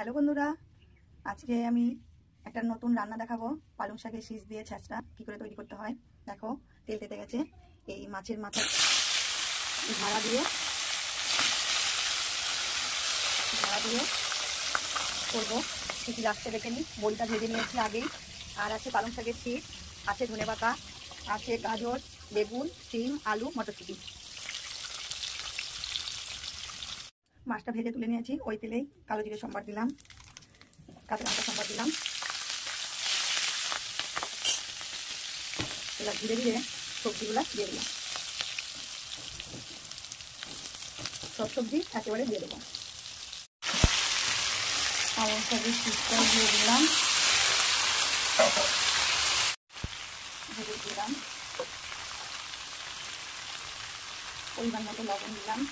Hello বন্ধুরা, আজকে আমি একটা নতুন রান্না দেখাবো। পালং শাকের শীষ দিয়ে ছ্যাঁচড়া কী করে তৈরি করতে হয় দেখো। তেল তেতে গেছে, এই মাছের মাথা ঝাড়া দিয়ে করবো। কী কী লাগছে দেখে নিই। বড়িটা ভেজে নিয়েছি আগেই, আর আছে পালং শাকের শীষ, আছে ধনেপাতা, আছে গাজর, বেগুন, শিম, আলু, মটরশুঁটি। মাছটা ভেজে তুলে নিয়েছি। ওই তেলেই কালো জিরে সম্বার দিলাম, কাঁচা লঙ্কা সম্বার দিলাম। এবার ধীরে ধীরে সবজিগুলো দিয়ে দিলাম। সব সবজি একেবারে দিয়ে দেবো। পালং শাকের শীষটা দিয়ে দিলাম, ভেজে দিলাম। পরিমাণ মতো লবণ দিলাম।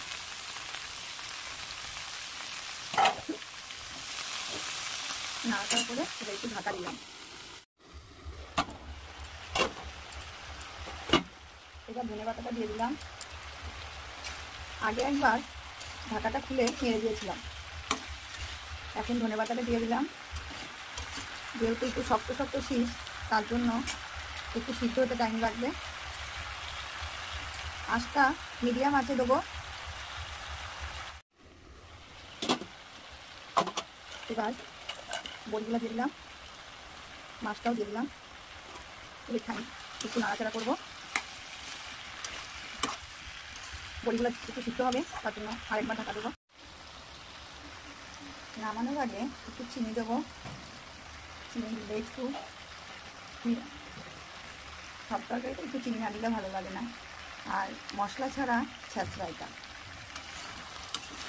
নাড়াচাড়া করে এবার একটু ঢাকা দিলাম। এবার ধনেপাতাটা দিয়ে দিলাম। আগে একবার ঢাকাটা খুলে নেড়ে দিয়েছিলাম, এখন ধনেপাতাটা দিয়ে দিলাম। যেহেতু একটু শক্ত শক্ত শীষ, তার জন্য একটু সিদ্ধ হতে টাইম লাগবে। আঁচটা মিডিয়াম আঁচে দেবো। এবার বড়িগুলো দিয়ে দিলাম, মাছটাও দিয়ে দিলাম। এখানে একটু নাড়াচাড়া করবো। বড়িগুলো একটু সিদ্ধ হবে, তার জন্য আরেকবার ঢাকা দেবো। নামানোর আগে একটু চিনি দেবো। চিনি দিলে একটু, সব তরকারিতে একটু চিনি না দিলে ভালো লাগে না। আর মশলা ছাড়া ছ্যাঁচড়া এটা,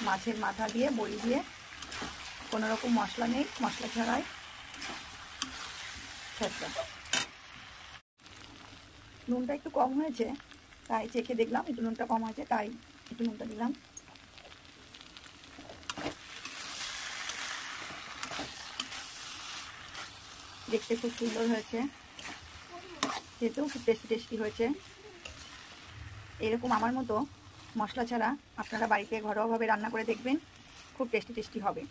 মাছের মাথা দিয়ে বড়ি দিয়ে, কোনো রকম মশলা নেই, মশলা ছাড়াই ছ্যাঁচড়া। নুনটা একটু কম হয়েছে, তাই চেখে দেখলাম একটু নুনটা কম হয়েছে, তাই একটু নুনটা দিলাম। দেখতে খুব সুন্দর হয়েছে, খেতেও খুব টেস্টি টেস্টি হয়েছে। এরকম আমার মতো মশলা ছাড়া আপনারা বাড়িতে ঘরোয়াভাবে রান্না করে দেখবেন, খুব টেস্টি টেস্টি হবে।